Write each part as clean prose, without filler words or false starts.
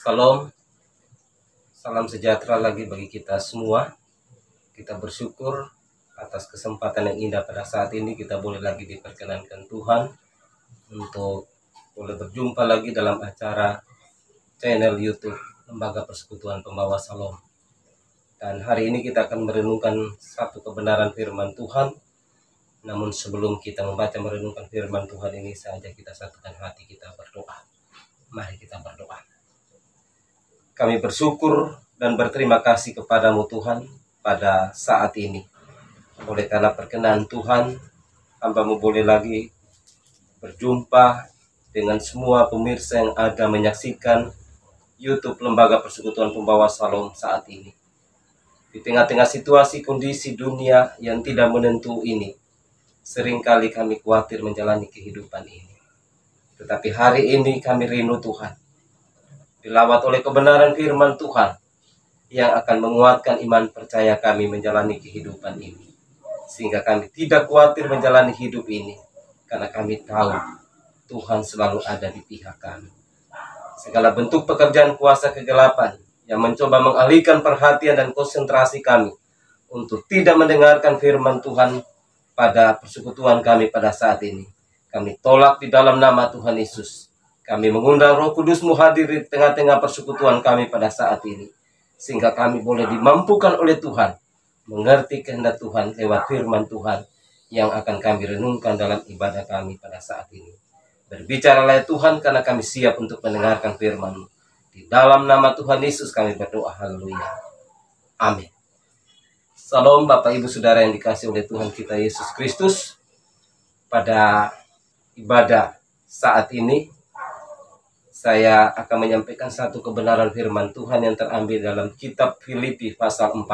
Salam, salam sejahtera lagi bagi kita semua. Kita bersyukur atas kesempatan yang indah pada saat ini kita boleh lagi diperkenankan Tuhan untuk boleh berjumpa lagi dalam acara channel YouTube Lembaga Persekutuan Pembawa Salam. Dan hari ini kita akan merenungkan satu kebenaran firman Tuhan. Namun sebelum kita membaca merenungkan firman Tuhan ini saja, kita satukan hati kita berdoa. Mari kita berdoa. Kami bersyukur dan berterima kasih kepadamu Tuhan pada saat ini. Oleh karena perkenan Tuhan, hamba-Mu boleh lagi berjumpa dengan semua pemirsa yang ada menyaksikan YouTube Lembaga Persekutuan Pembawa Salam saat ini. Di tengah-tengah situasi kondisi dunia yang tidak menentu ini, seringkali kami khawatir menjalani kehidupan ini. Tetapi hari ini kami rindu Tuhan, dilawat oleh kebenaran firman Tuhan yang akan menguatkan iman percaya kami menjalani kehidupan ini. Sehingga kami tidak khawatir menjalani hidup ini, karena kami tahu Tuhan selalu ada di pihak kami. Segala bentuk pekerjaan kuasa kegelapan yang mencoba mengalihkan perhatian dan konsentrasi kami untuk tidak mendengarkan firman Tuhan pada persekutuan kami pada saat ini, kami tolak di dalam nama Tuhan Yesus. Kami mengundang Roh Kudus-Mu hadir di tengah-tengah persekutuan kami pada saat ini, sehingga kami boleh dimampukan oleh Tuhan mengerti kehendak Tuhan lewat firman Tuhan yang akan kami renungkan dalam ibadah kami pada saat ini. Berbicaralah Tuhan, karena kami siap untuk mendengarkan firman-Mu. Di dalam nama Tuhan Yesus kami berdoa, haleluya, amin. Salam Bapak Ibu Saudara yang dikasihi oleh Tuhan kita Yesus Kristus. Pada ibadah saat ini saya akan menyampaikan satu kebenaran firman Tuhan yang terambil dalam kitab Filipi pasal 4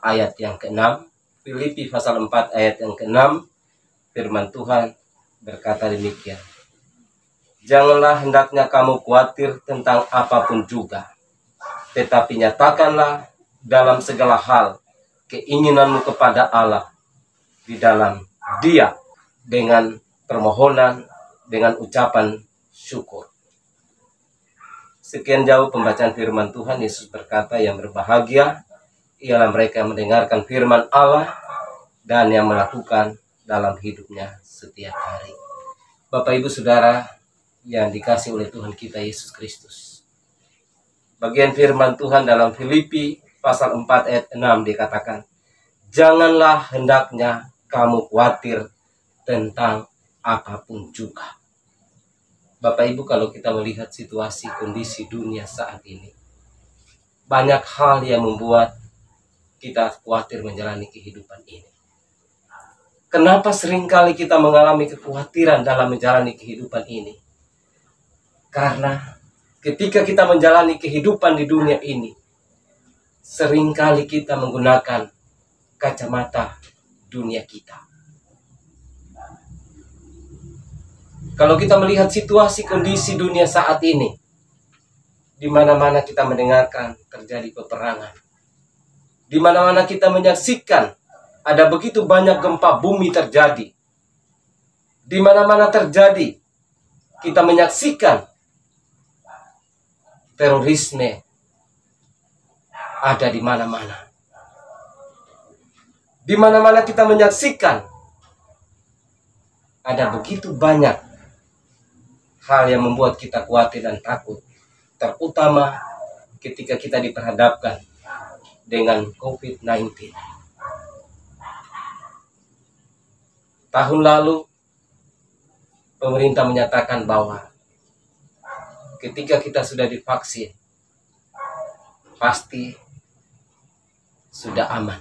ayat yang ke-6. Filipi pasal 4 ayat yang ke-6, firman Tuhan berkata demikian. Janganlah hendaknya kamu khawatir tentang apapun juga, tetapi nyatakanlah dalam segala hal keinginanmu kepada Allah di dalam Dia dengan permohonan, dengan ucapan syukur. Sekian jauh pembacaan firman Tuhan. Yesus berkata, yang berbahagia ialah mereka yang mendengarkan firman Allah dan yang melakukan dalam hidupnya setiap hari. Bapak Ibu Saudara yang dikasihi oleh Tuhan kita Yesus Kristus, bagian firman Tuhan dalam Filipi pasal 4 ayat 6 dikatakan, janganlah hendaknya kamu khawatir tentang apapun juga. Bapak Ibu, kalau kita melihat situasi kondisi dunia saat ini, banyak hal yang membuat kita khawatir menjalani kehidupan ini. Kenapa seringkali kita mengalami kekhawatiran dalam menjalani kehidupan ini? Karena ketika kita menjalani kehidupan di dunia ini, seringkali kita menggunakan kacamata dunia kita. Kalau kita melihat situasi kondisi dunia saat ini, di mana-mana kita mendengarkan terjadi peperangan, di mana-mana kita menyaksikan ada begitu banyak gempa bumi terjadi, di mana-mana terjadi kita menyaksikan terorisme ada di mana-mana. Di mana-mana kita menyaksikan ada begitu banyak hal yang membuat kita khawatir dan takut, terutama ketika kita diperhadapkan dengan COVID-19. Tahun lalu pemerintah menyatakan bahwa ketika kita sudah divaksin, pasti sudah aman.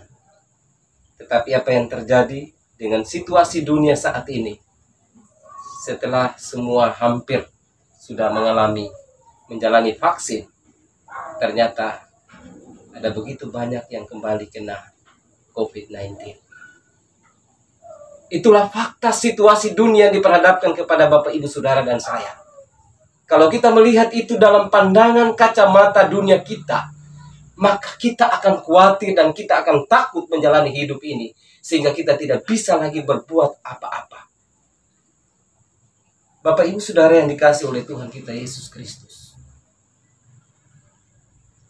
Tetapi apa yang terjadi dengan situasi dunia saat ini, setelah semua hampir sudah menjalani vaksin, ternyata ada begitu banyak yang kembali kena COVID-19. Itulah fakta situasi dunia yang diperhadapkan kepada Bapak Ibu Saudara dan saya. Kalau kita melihat itu dalam pandangan kacamata dunia kita, maka kita akan khawatir dan kita akan takut menjalani hidup ini, sehingga kita tidak bisa lagi berbuat apa-apa. Bapak Ibu Saudara yang dikasihi oleh Tuhan kita Yesus Kristus,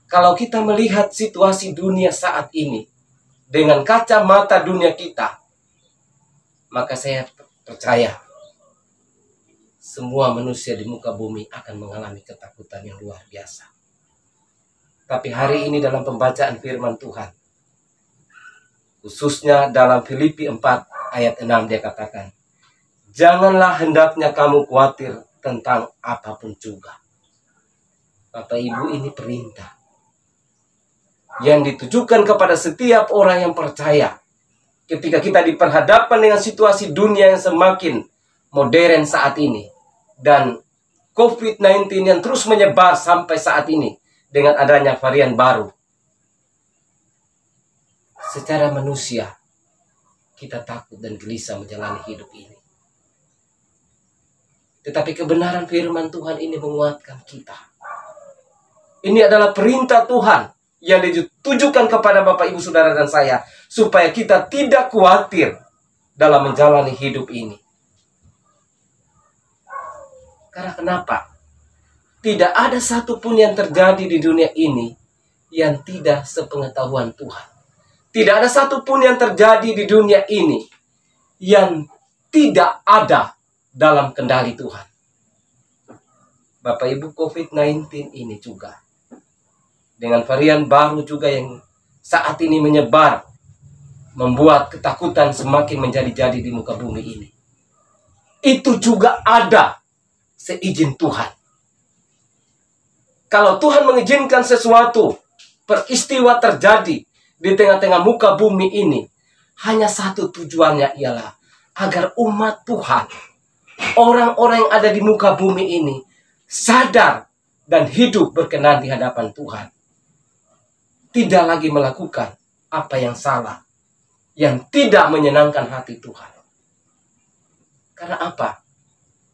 Kalau kita melihat situasi dunia saat ini dengan kacamata dunia kita, maka saya percaya semua manusia di muka bumi akan mengalami ketakutan yang luar biasa. Tapi hari ini dalam pembacaan firman Tuhan, khususnya dalam Filipi 4 ayat 6 dia katakan, janganlah hendaknya kamu khawatir tentang apapun juga. Bapak Ibu, ini perintah yang ditujukan kepada setiap orang yang percaya. Ketika kita diperhadapkan dengan situasi dunia yang semakin modern saat ini, dan COVID-19 yang terus menyebar sampai saat ini dengan adanya varian baru, secara manusia kita takut dan gelisah menjalani hidup ini. Tetapi kebenaran firman Tuhan ini menguatkan kita. Ini adalah perintah Tuhan yang ditujukan kepada Bapak, Ibu, Saudara, dan saya, supaya kita tidak khawatir dalam menjalani hidup ini. Karena kenapa? Tidak ada satupun yang terjadi di dunia ini yang tidak sepengetahuan Tuhan. Tidak ada satupun yang terjadi di dunia ini yang tidak ada dalam kendali Tuhan. Bapak Ibu, COVID-19 ini juga, dengan varian baru juga yang saat ini menyebar, membuat ketakutan semakin menjadi-jadi di muka bumi ini. Itu juga ada seizin Tuhan. Kalau Tuhan mengizinkan sesuatu peristiwa terjadi di tengah-tengah muka bumi ini, hanya satu tujuannya, ialah agar umat Tuhan, orang-orang yang ada di muka bumi ini, sadar dan hidup berkenan di hadapan Tuhan. Tidak lagi melakukan apa yang salah, yang tidak menyenangkan hati Tuhan. Karena apa?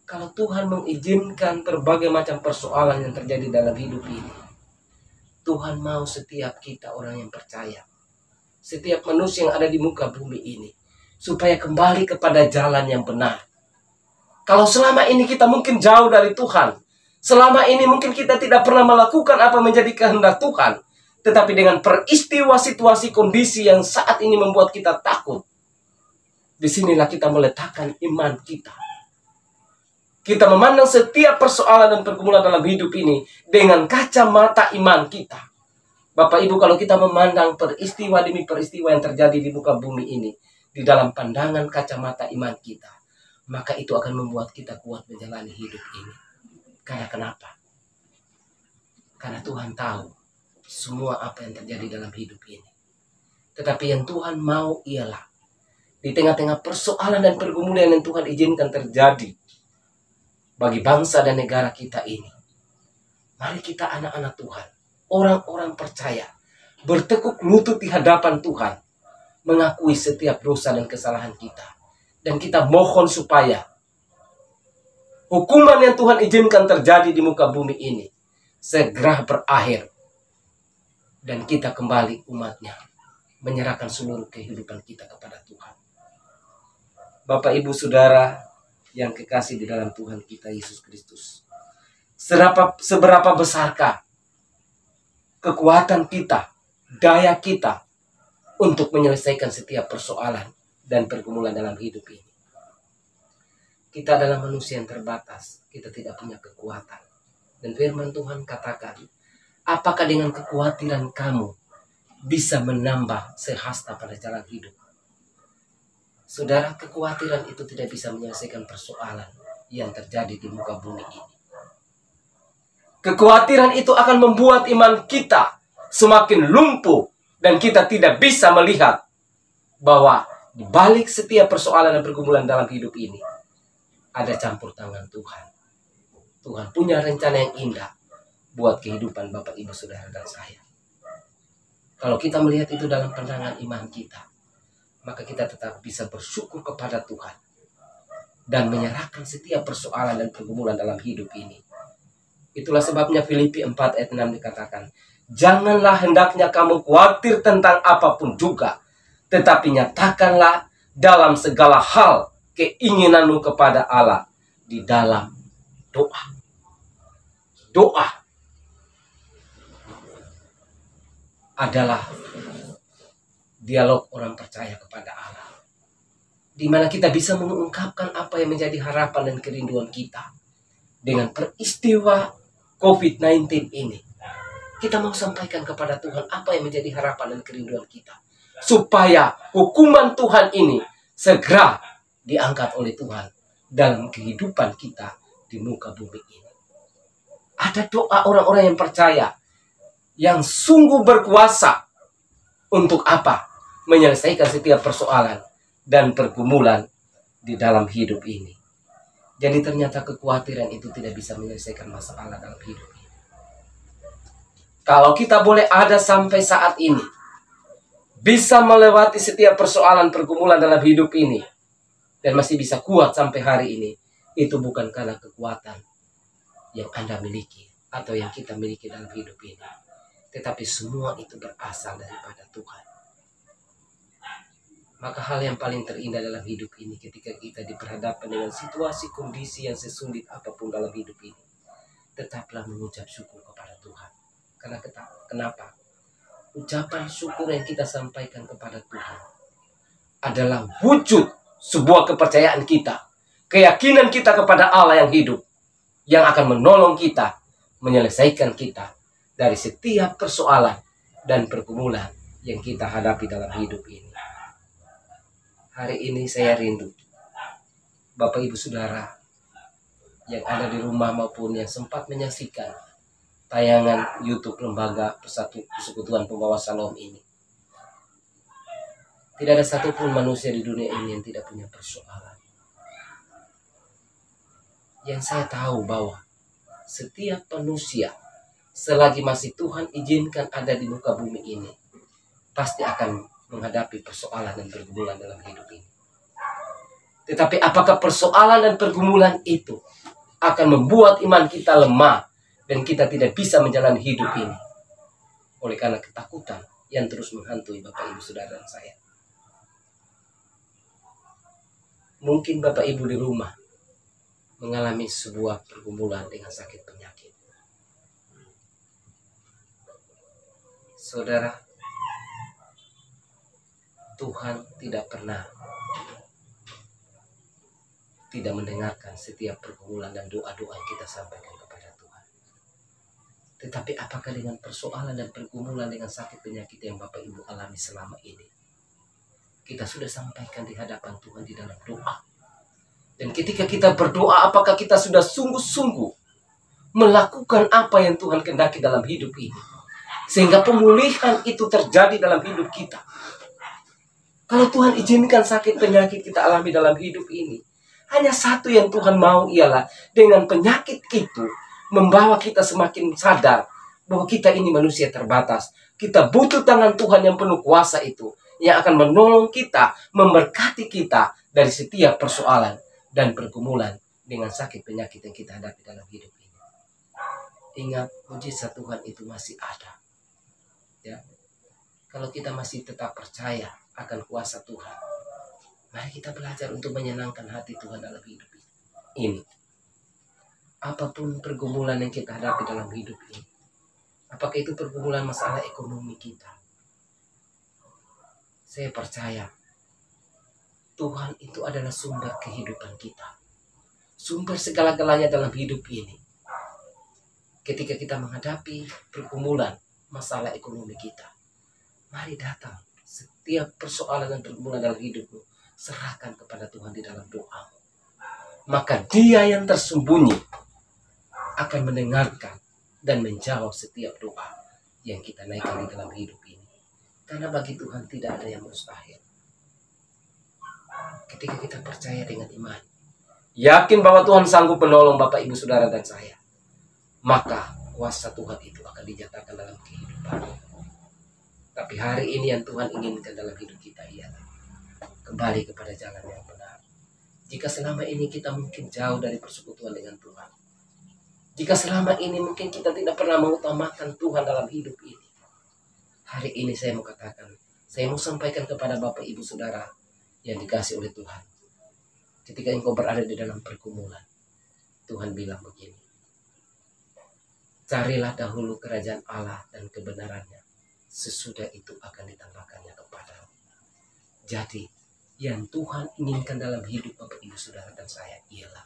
Kalau Tuhan mengizinkan berbagai macam persoalan yang terjadi dalam hidup ini, Tuhan mau setiap kita orang yang percaya, setiap manusia yang ada di muka bumi ini, supaya kembali kepada jalan yang benar. Kalau selama ini kita mungkin jauh dari Tuhan, selama ini mungkin kita tidak pernah melakukan apa menjadi kehendak Tuhan, tetapi dengan peristiwa situasi kondisi yang saat ini membuat kita takut, disinilah kita meletakkan iman kita. Kita memandang setiap persoalan dan pergumulan dalam hidup ini dengan kacamata iman kita. Bapak Ibu, kalau kita memandang peristiwa demi peristiwa yang terjadi di muka bumi ini di dalam pandangan kacamata iman kita, maka itu akan membuat kita kuat menjalani hidup ini. Karena kenapa? Karena Tuhan tahu semua apa yang terjadi dalam hidup ini. Tetapi yang Tuhan mau ialah di tengah-tengah persoalan dan pergumulan yang Tuhan izinkan terjadi bagi bangsa dan negara kita ini, mari kita anak-anak Tuhan, orang-orang percaya, bertekuk lutut di hadapan Tuhan, mengakui setiap dosa dan kesalahan kita, dan kita mohon supaya hukuman yang Tuhan izinkan terjadi di muka bumi ini segera berakhir, dan kita kembali umatnya menyerahkan seluruh kehidupan kita kepada Tuhan. Bapak, Ibu, Saudara yang kekasih di dalam Tuhan kita Yesus Kristus, seberapa besarkah kekuatan kita, daya kita untuk menyelesaikan setiap persoalan dan pergumulan dalam hidup ini? Kita adalah manusia yang terbatas, kita tidak punya kekuatan. Dan firman Tuhan katakan, apakah dengan kekhawatiran kamu bisa menambah sehasta pada jalan hidup? Saudara, kekhawatiran itu tidak bisa menyelesaikan persoalan yang terjadi di muka bumi ini. Kekhawatiran itu akan membuat iman kita semakin lumpuh, dan kita tidak bisa melihat bahwa di balik setiap persoalan dan pergumulan dalam hidup ini ada campur tangan Tuhan. Tuhan punya rencana yang indah buat kehidupan Bapak, Ibu, Saudara, dan saya. Kalau kita melihat itu dalam pandangan iman kita, maka kita tetap bisa bersyukur kepada Tuhan dan menyerahkan setiap persoalan dan pergumulan dalam hidup ini. Itulah sebabnya Filipi 4 ayat 6 dikatakan, janganlah hendaknya kamu khawatir tentang apapun juga, tetapi nyatakanlah dalam segala hal keinginanmu kepada Allah di dalam doa. Doa. adalah dialog orang percaya kepada Allah, di mana kita bisa mengungkapkan apa yang menjadi harapan dan kerinduan kita. Dengan peristiwa COVID-19 ini, kita mau sampaikan kepada Tuhan apa yang menjadi harapan dan kerinduan kita, supaya hukuman Tuhan ini segera diangkat oleh Tuhan dalam kehidupan kita di muka bumi ini. Ada doa orang-orang yang percaya, yang sungguh berkuasa untuk apa? Menyelesaikan setiap persoalan dan pergumulan di dalam hidup ini. Jadi ternyata kekhawatiran itu tidak bisa menyelesaikan masalah dalam hidup ini. Kalau kita boleh ada sampai saat ini, bisa melewati setiap persoalan pergumulan dalam hidup ini, dan masih bisa kuat sampai hari ini, itu bukan karena kekuatan yang Anda miliki atau yang kita miliki dalam hidup ini, tetapi semua itu berasal daripada Tuhan. Maka hal yang paling terindah dalam hidup ini ketika kita diperhadapkan dengan situasi kondisi yang sesulit apapun dalam hidup ini, tetaplah mengucap syukur kepada Tuhan. Karena kenapa? Ucapan syukur yang kita sampaikan kepada Tuhan adalah wujud sebuah kepercayaan kita, keyakinan kita kepada Allah yang hidup, yang akan menolong kita, menyelesaikan kita dari setiap persoalan dan pergumulan yang kita hadapi dalam hidup ini. Hari ini saya rindu Bapak Ibu Saudara yang ada di rumah maupun yang sempat menyaksikan tayangan YouTube Lembaga Persekutuan Pembawa Shalom ini. Tidak ada satupun manusia di dunia ini yang tidak punya persoalan. Yang saya tahu bahwa setiap manusia selagi masih Tuhan izinkan ada di muka bumi ini, pasti akan menghadapi persoalan dan pergumulan dalam hidup ini. Tetapi apakah persoalan dan pergumulan itu akan membuat iman kita lemah dan kita tidak bisa menjalani hidup ini oleh karena ketakutan yang terus menghantui Bapak Ibu Saudara dan saya? Mungkin Bapak Ibu di rumah mengalami sebuah pergumulan dengan sakit penyakit. Saudara, Tuhan tidak pernah tidak mendengarkan setiap pergumulan dan doa-doa yang kita sampaikan kepada Tuhan. Tetapi apakah dengan persoalan dan pergumulan dengan sakit penyakit yang Bapak Ibu alami selama ini, kita sudah sampaikan di hadapan Tuhan di dalam doa? Dan ketika kita berdoa, apakah kita sudah sungguh-sungguh melakukan apa yang Tuhan kehendaki dalam hidup ini, sehingga pemulihan itu terjadi dalam hidup kita? Kalau Tuhan izinkan sakit penyakit kita alami dalam hidup ini, hanya satu yang Tuhan mau, ialah dengan penyakit itu membawa kita semakin sadar bahwa kita ini manusia terbatas. Kita butuh tangan Tuhan yang penuh kuasa itu, yang akan menolong kita, memberkati kita dari setiap persoalan dan pergumulan dengan sakit penyakit yang kita hadapi dalam hidup ini. Ingat, mujizat Tuhan itu masih ada. Ya. Kalau kita masih tetap percaya akan kuasa Tuhan, mari kita belajar untuk menyenangkan hati Tuhan dalam hidup ini. Apapun pergumulan yang kita hadapi dalam hidup ini, apakah itu pergumulan masalah ekonomi kita, saya percaya Tuhan itu adalah sumber kehidupan kita, sumber segala-galanya dalam hidup ini. Ketika kita menghadapi pergumulan masalah ekonomi kita, mari datang setiap persoalan dan pergumulan dalam hidupmu, serahkan kepada Tuhan di dalam doa. Maka Dia yang tersembunyi akan mendengarkan dan menjawab setiap doa yang kita naikkan di dalam hidup ini. Karena bagi Tuhan tidak ada yang mustahil. Ketika kita percaya dengan iman, yakin bahwa Tuhan sanggup menolong Bapak Ibu Saudara dan saya, maka kuasa Tuhan itu akan dinyatakan dalam kehidupan. Tapi hari ini yang Tuhan inginkan dalam hidup kita ialah kembali kepada jalan yang benar. Jika selama ini kita mungkin jauh dari persekutuan dengan Tuhan, jika selama ini mungkin kita tidak pernah mengutamakan Tuhan dalam hidup ini, hari ini saya mau katakan, saya mau sampaikan kepada Bapak Ibu Saudara yang dikasih oleh Tuhan. Ketika engkau berada di dalam pergumulan, Tuhan bilang begini, carilah dahulu kerajaan Allah dan kebenarannya, sesudah itu akan ditambahkannya kepadamu. Jadi yang Tuhan inginkan dalam hidup Bapak Ibu Saudara dan saya ialah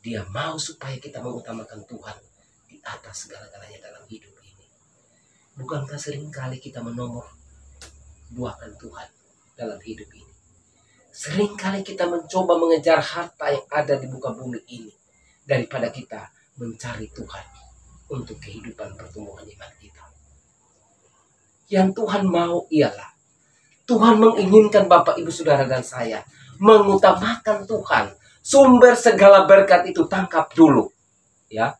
Dia mau supaya kita mengutamakan Tuhan di atas segala-galanya dalam hidup ini. Bukankah seringkali kita menomor duakan Tuhan dalam hidup ini? Seringkali kita mencoba mengejar harta yang ada di muka bumi ini daripada kita mencari Tuhan untuk kehidupan pertumbuhan iman kita. Yang Tuhan mau ialah Tuhan menginginkan Bapak Ibu Saudara dan saya mengutamakan Tuhan. Sumber segala berkat itu tangkap dulu, ya.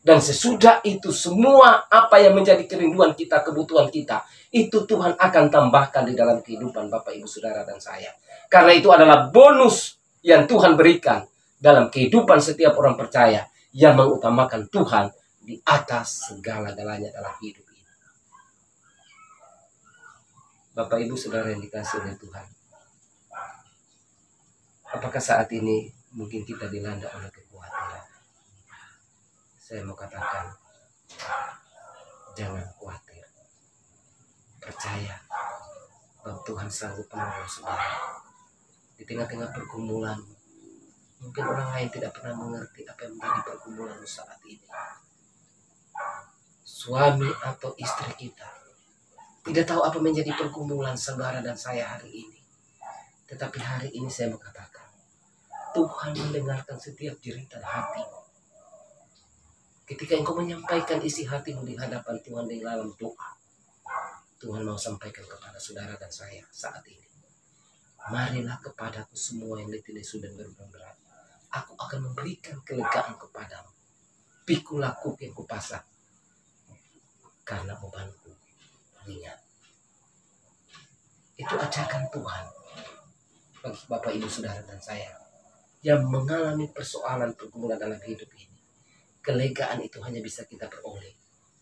Dan sesudah itu semua apa yang menjadi kerinduan kita, kebutuhan kita, itu Tuhan akan tambahkan di dalam kehidupan Bapak Ibu Saudara dan saya. Karena itu adalah bonus yang Tuhan berikan dalam kehidupan setiap orang percaya yang mengutamakan Tuhan di atas segala-galanya dalam hidup ini. Bapak Ibu Saudara yang dikasihi oleh Tuhan, apakah saat ini mungkin kita dilanda oleh kekhawatiran? Saya mau katakan, jangan khawatir. Percaya bahwa Tuhan sanggup menolong saudara. Di tengah-tengah pergumulan, mungkin orang lain tidak pernah mengerti apa yang menjadi pergumulan saat ini. Suami atau istri kita tidak tahu apa menjadi pergumulan saudara dan saya hari ini. Tetapi hari ini saya mau katakan, Tuhan mendengarkan setiap jeritan hatimu. Ketika engkau menyampaikan isi hatimu di hadapan Tuhan di dalam doa, Tuhan mau sampaikan kepada saudara dan saya saat ini. Marilah kepadaku semua yang letih lesu dan berbeban berat. Aku akan memberikan kelegaan kepadamu. Pikulah kuk yang kupasang, karena bebanku ringan. Itu ajakan Tuhan bagi Bapak Ibu Saudara dan saya yang mengalami persoalan pergumulan dalam hidup ini. Kelegaan itu hanya bisa kita peroleh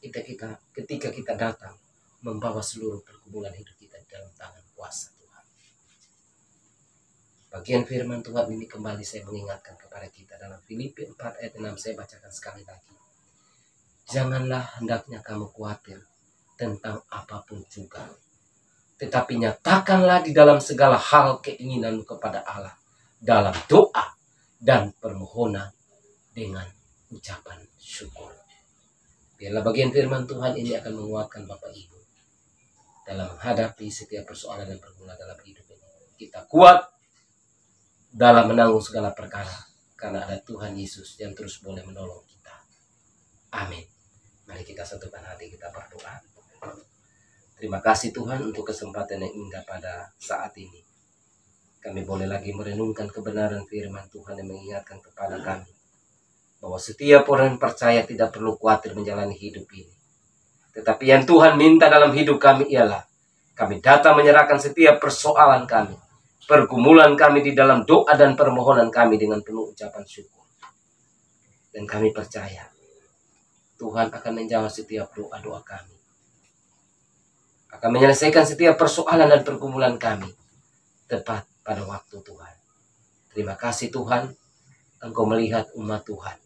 ketika kita datang membawa seluruh pergumulan hidup kita dalam tangan kuasa Tuhan. Bagian firman Tuhan ini kembali saya mengingatkan kepada kita dalam Filipi 4 ayat 6, saya bacakan sekali lagi. Janganlah hendaknya kamu khawatir tentang apapun juga, tetapi nyatakanlah di dalam segala hal keinginanmu kepada Allah dalam doa dan permohonan dengan ucapan syukur. Biarlah bagian firman Tuhan ini akan menguatkan Bapak Ibu dalam menghadapi setiap persoalan dan pergumulan dalam hidup ini. Kita kuat dalam menanggung segala perkara karena ada Tuhan Yesus yang terus boleh menolong kita. Amin. Mari kita satukan hati, kita berdoa. Terima kasih Tuhan untuk kesempatan yang indah pada saat ini. Kami boleh lagi merenungkan kebenaran firman Tuhan yang mengingatkan kepada kami bahwa setiap orang yang percaya tidak perlu khawatir menjalani hidup ini. Tetapi yang Tuhan minta dalam hidup kami ialah kami datang menyerahkan setiap persoalan kami, pergumulan kami di dalam doa dan permohonan kami dengan penuh ucapan syukur. Dan kami percaya Tuhan akan menjawab setiap doa-doa kami, akan menyelesaikan setiap persoalan dan pergumulan kami tepat pada waktu Tuhan. Terima kasih Tuhan, Engkau melihat umat Tuhan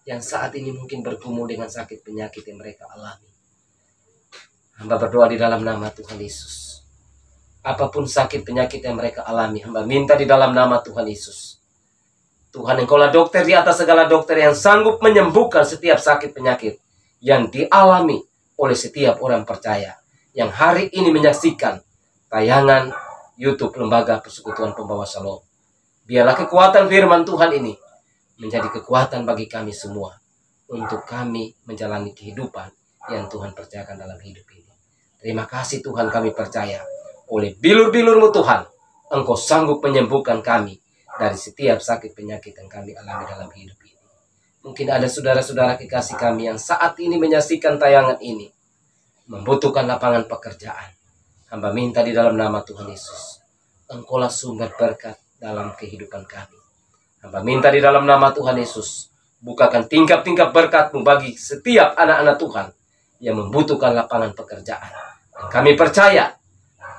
yang saat ini mungkin bergumul dengan sakit penyakit yang mereka alami. Hamba berdoa di dalam nama Tuhan Yesus. Apapun sakit penyakit yang mereka alami, hamba minta di dalam nama Tuhan Yesus. Tuhan, Engkaulah dokter di atas segala dokter yang sanggup menyembuhkan setiap sakit penyakit yang dialami oleh setiap orang percaya yang hari ini menyaksikan tayangan YouTube Lembaga Persekutuan Pembawa Shalom. Biarlah kekuatan firman Tuhan ini menjadi kekuatan bagi kami semua untuk kami menjalani kehidupan yang Tuhan percayakan dalam hidup ini. Terima kasih Tuhan, kami percaya oleh bilur-bilur-Mu Tuhan, Engkau sanggup menyembuhkan kami dari setiap sakit penyakit yang kami alami dalam hidup ini. Mungkin ada saudara-saudara kekasih kami yang saat ini menyaksikan tayangan ini, membutuhkan lapangan pekerjaan. Hamba minta di dalam nama Tuhan Yesus, Engkaulah sumber berkat dalam kehidupan kami. Hamba minta di dalam nama Tuhan Yesus, bukakan tingkap-tingkap berkat-Mu bagi setiap anak-anak Tuhan yang membutuhkan lapangan pekerjaan. Dan kami percaya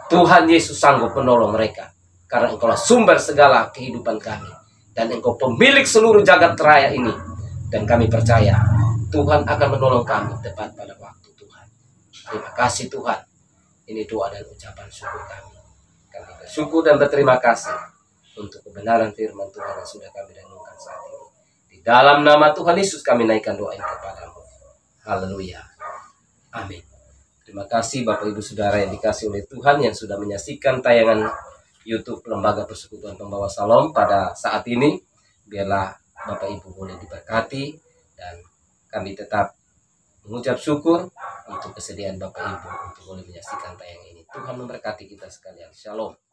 Tuhan Yesus sanggup menolong mereka, karena Engkaulah sumber segala kehidupan kami, dan Engkau pemilik seluruh jagat raya ini. Dan kami percaya Tuhan akan menolong kami tepat pada waktu Tuhan. Terima kasih Tuhan. Ini doa dan ucapan syukur kami. Kami bersyukur dan berterima kasih untuk kebenaran firman Tuhan yang sudah kami renungkan saat ini. Di dalam nama Tuhan Yesus kami naikkan doa ini kepadamu. Haleluya. Amin. Terima kasih Bapak Ibu Saudara yang dikasih oleh Tuhan yang sudah menyaksikan tayangan YouTube Lembaga Persekutuan Pembawa Salom pada saat ini. Biarlah Bapak Ibu boleh diberkati dan kami tetap mengucap syukur untuk kesediaan Bapak Ibu untuk boleh menyaksikan tayangan ini. Tuhan memberkati kita sekalian. Shalom.